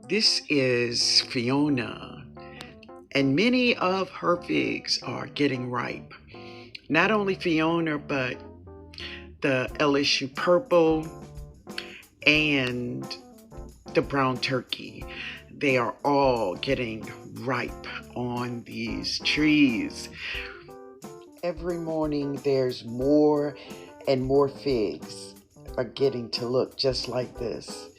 This is Fiona, and many of her figs are getting ripe. Not only Fiona, but the LSU purple and the brown turkey. They are all getting ripe on these trees. Every morning there's more and more figs are getting to look just like this.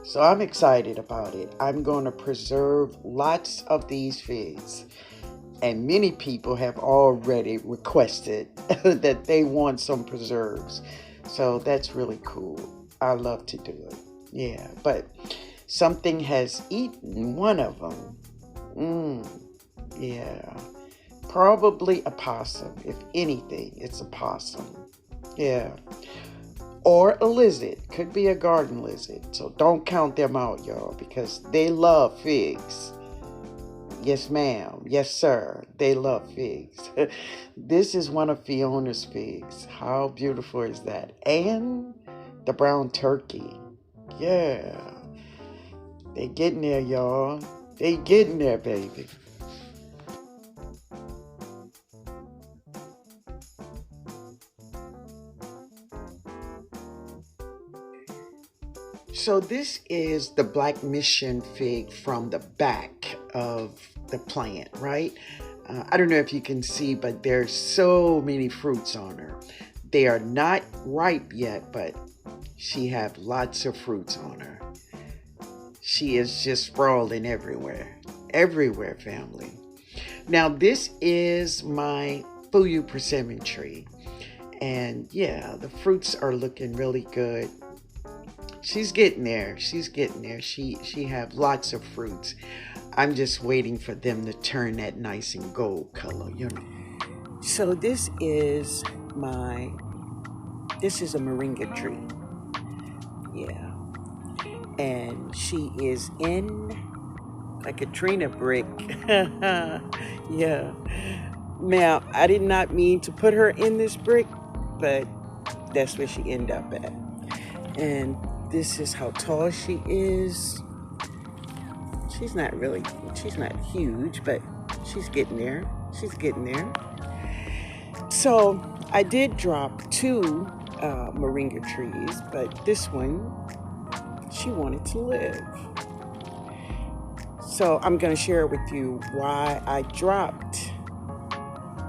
So I'm excited about it. I'm going to preserve lots of these figs. And many people have already requested that they want some preserves. So that's really cool. I love to do it. Yeah, but something has eaten one of them. Yeah, probably a possum. If anything, it's a possum. Yeah. Or a lizard. Could be a garden lizard. So don't count them out, y'all, because they love figs. Yes, ma'am. Yes, sir. They love figs. This is one of Fiona's figs. How beautiful is that? And the brown turkey. Yeah. They getting there, y'all. They getting there, baby. So this is the Black Mission fig from the back of the plant, right? I don't know if you can see, but there's so many fruits on her. They are not ripe yet, but she have lots of fruits on her. She is just sprawling everywhere. Everywhere, family. Now this is my Fuyu persimmon tree. And yeah, the fruits are looking really good. She's getting there. She's getting there. She have lots of fruits. I'm just waiting for them to turn that nice and gold color, you know. So this is a moringa tree. Yeah. And she is in a Katrina brick. Yeah. Now, I did not mean to put her in this brick, but that's where she ended up at. And this is how tall she is. She's not huge, but she's getting there. She's getting there. So I did drop two moringa trees, but this one, she wanted to live. So I'm going to share with you why I dropped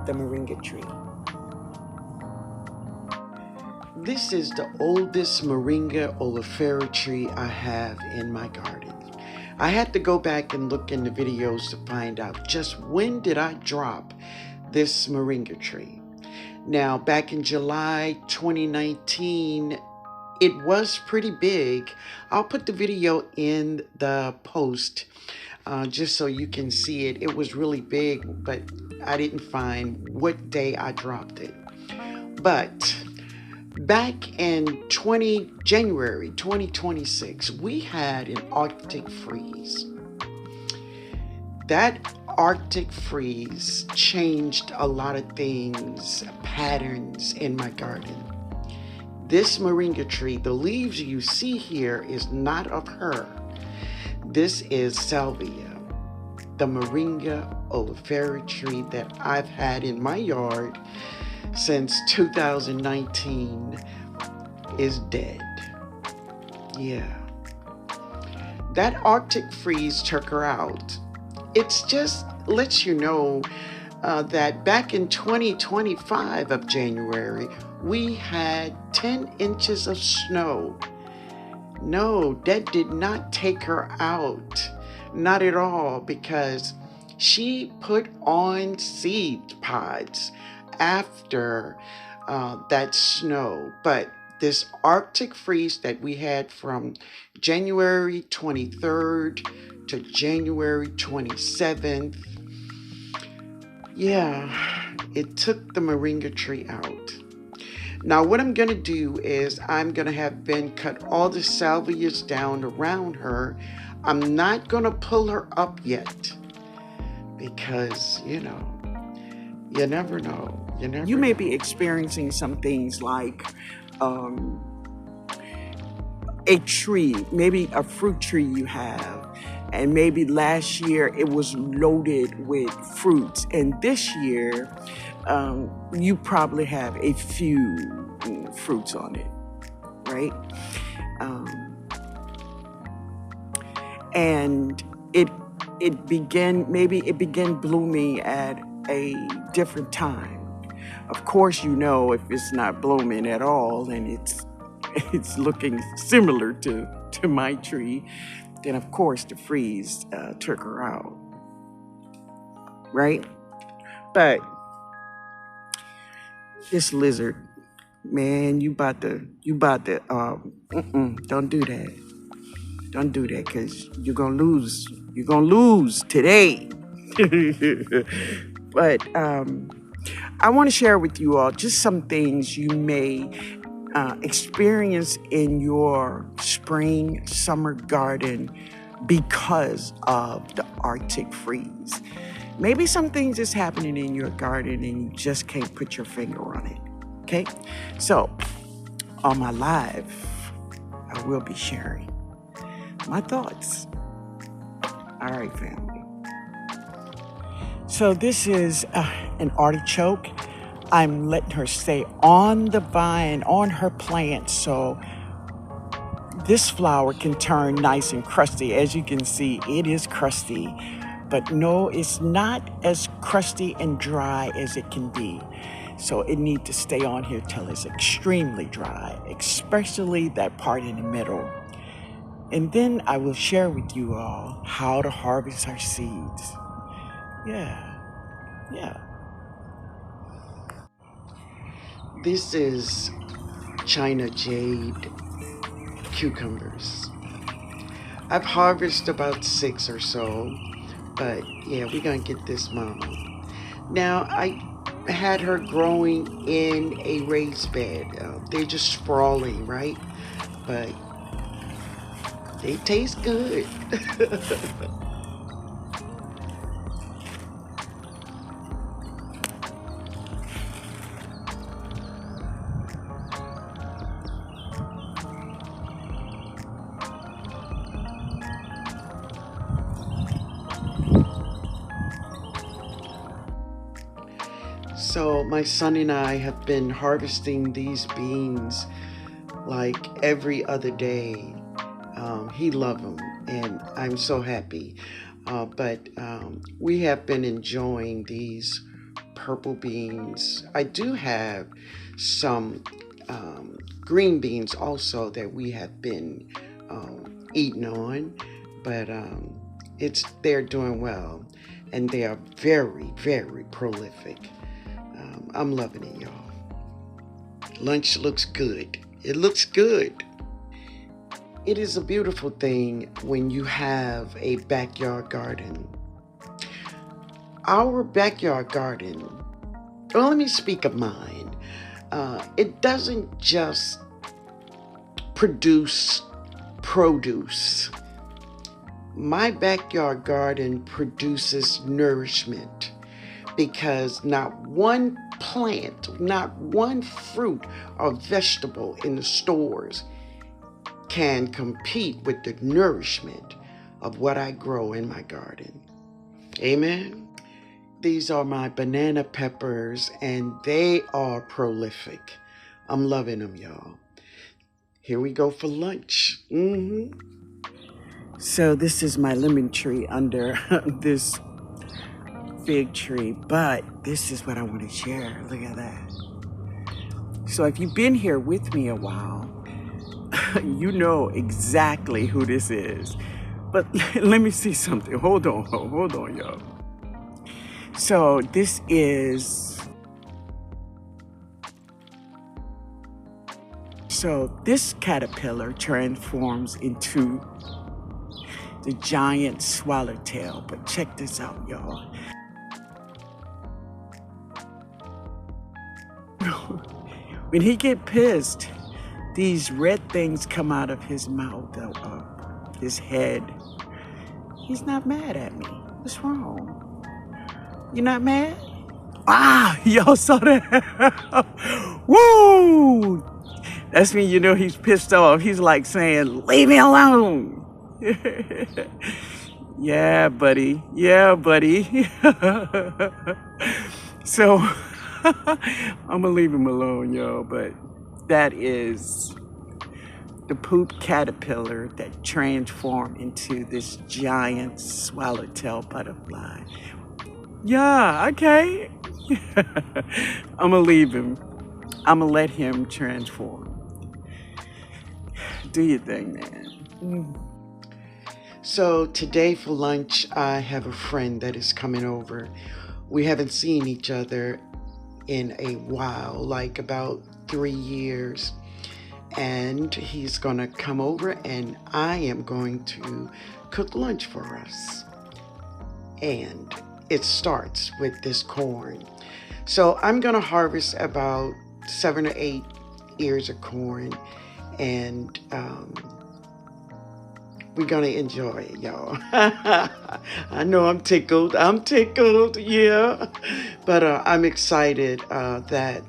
the moringa tree. This is the oldest Moringa Olifera tree I have in my garden. I had to go back and look in the videos to find out just when did I drop this moringa tree. Now, back in July 2019, it was pretty big. I'll put the video in the post just so you can see it. It was really big, but I didn't find what day I dropped it. But back in January 2026, we had an Arctic freeze. That Arctic freeze changed a lot of things, patterns in my garden. This moringa tree, the leaves you see here is not of her. This is salvia, the Moringa Olifera tree that I've had in my yard since 2019 is dead. Yeah. That Arctic freeze took her out. It's just lets you know that back in 2025 of January, we had 10 inches of snow. No, that did not take her out. Not at all, because she put on seed pods after that snow. But this Arctic freeze that we had from January 23rd to January 27th, yeah, it took the moringa tree out. Now what I'm going to do is I'm going to have Ben cut all the salvias down around her. I'm not going to pull her up yet because, you never know. You may be experiencing some things like a tree, maybe a fruit tree you have, And maybe last year it was loaded with fruits. And this year, you probably have a few fruits on it, right? And it began blooming at a different time. Of course, if it's not blooming at all and it's looking similar to my tree, then of course the freeze took her out, right? But this lizard, man, you about to don't do that. Don't do that, because you're gonna lose. You're gonna lose today. But I want to share with you all just some things you may experience in your spring, summer garden because of the Arctic freeze. Maybe some things is happening in your garden and you just can't put your finger on it. Okay? So, on my live, I will be sharing my thoughts. All right, family. So this is an artichoke. I'm letting her stay on the vine, on her plant, so this flower can turn nice and crusty. As you can see, it is crusty. But no, it's not as crusty and dry as it can be. So it needs to stay on here till it's extremely dry, especially that part in the middle. And then I will share with you all how to harvest our seeds. Yeah. This is China jade cucumbers. I've harvested about 6 or so, but yeah, we're gonna get this mama. Now, I had her growing in a raised bed. They're just sprawling, right? But they taste good. So my son and I have been harvesting these beans like every other day. He loves them, and I'm so happy. But we have been enjoying these purple beans. I do have some green beans also that we have been eating on, but they're doing well, and they are very, very prolific. I'm loving it, y'all. Lunch looks good. It looks good. It is a beautiful thing when you have a backyard garden. Our backyard garden, well, let me speak of mine. It doesn't just produce produce. My backyard garden produces nourishment, because not one plant, not one fruit or vegetable in the stores can compete with the nourishment of what I grow in my garden. Amen. These are my banana peppers, and they are prolific. I'm loving them, y'all. Here we go for lunch. So this is my lemon tree under this fig tree, but this is what I want to share. Look at that. So if you've been here with me a while, you know exactly who this is. But let me see something. Hold on, y'all. So this caterpillar transforms into the giant swallowtail. But check this out, y'all. When he get pissed, these red things come out of his mouth, his head. He's not mad at me. What's wrong? You're not mad? Y'all saw that? Woo! That's when you know he's pissed off. He's like saying, leave me alone. Yeah, buddy. Yeah, buddy. So I'm gonna leave him alone, yo. But that is the poop caterpillar that transformed into this giant swallowtail butterfly. Yeah, okay. I'm gonna leave him. I'm gonna let him transform. Do your thing, man. So today for lunch, I have a friend that is coming over. We haven't seen each other in a while, like about 3 years. And he's gonna come over and I am going to cook lunch for us. And it starts with this corn. So I'm gonna harvest about 7 or 8 ears of corn, and we're gonna enjoy it, y'all. I know I'm tickled. Yeah. But I'm excited that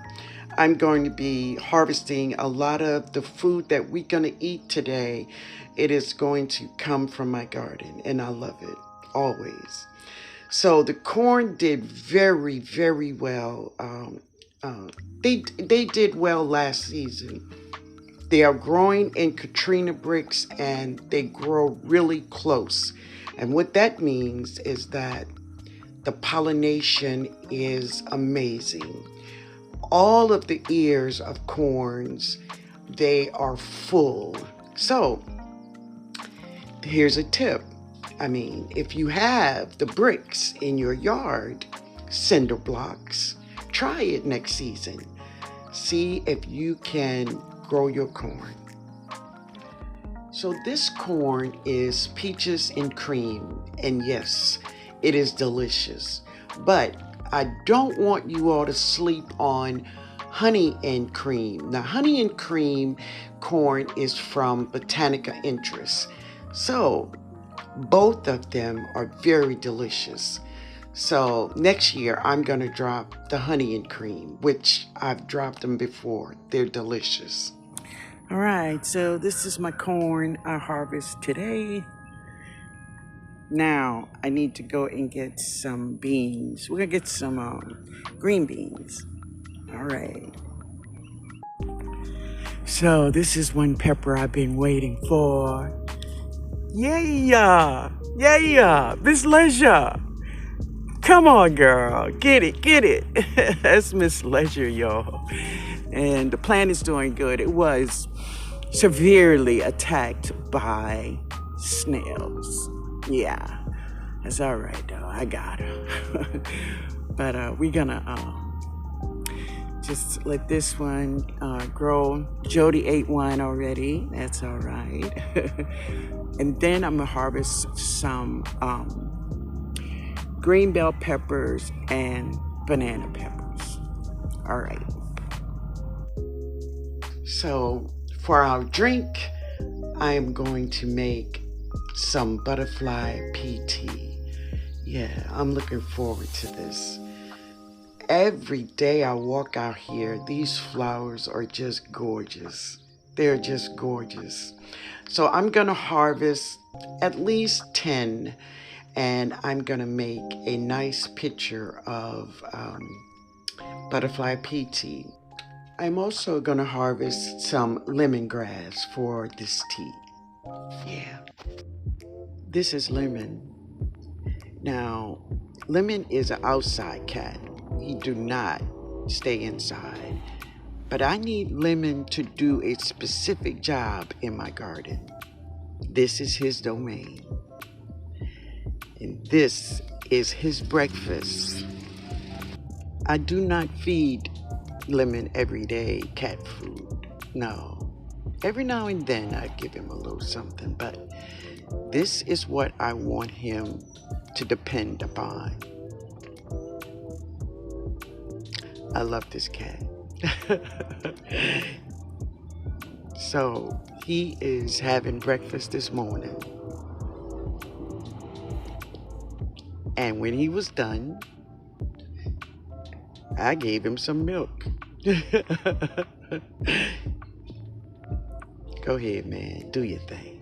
I'm going to be harvesting a lot of the food that we're gonna eat today. It is going to come from my garden, and I love it always. So the corn did very, very well. They did well last season. They are growing in Katrina bricks and they grow really close. And what that means is that the pollination is amazing. All of the ears of corns, they are full. So here's a tip. I mean, if you have the bricks in your yard, cinder blocks, try it next season. See if you can grow your corn. So this corn is peaches and cream, and yes, it is delicious. But I don't want you all to sleep on honey and cream. Now, honey and cream corn is from Botanica Interest. So both of them are very delicious. So next year, I'm going to drop the honey and cream, which I've dropped them before. They're delicious. All right, so this is my corn I harvest today. Now, I need to go and get some beans. We're going to get some green beans. All right. So this is one pepper I've been waiting for. Yeah, Miss Leisure. Come on, girl. Get it. That's Miss Leisure, y'all. And the plant is doing good. It was severely attacked by snails. Yeah, that's all right, though. I got her. But we're going to just let this one grow. Jody ate one already. That's all right. And then I'm going to harvest some green bell peppers and banana peppers. All right. So for our drink, I am going to make some butterfly pea tea. Yeah, I'm looking forward to this. Every day I walk out here, these flowers are just gorgeous. They're just gorgeous. So I'm going to harvest at least 10, and I'm going to make a nice picture of butterfly pea tea. I'm also going to harvest some lemongrass for this tea. Yeah. This is Lemon. Now, Lemon is an outside cat. He do not stay inside. But I need Lemon to do a specific job in my garden. This is his domain. And this is his breakfast. I do not feed Lemon everyday cat food. No. Every now and then I give him a little something, but this is what I want him to depend upon. I love this cat. So he is having breakfast this morning. And when he was done, I gave him some milk. Go ahead, man. Do your thing.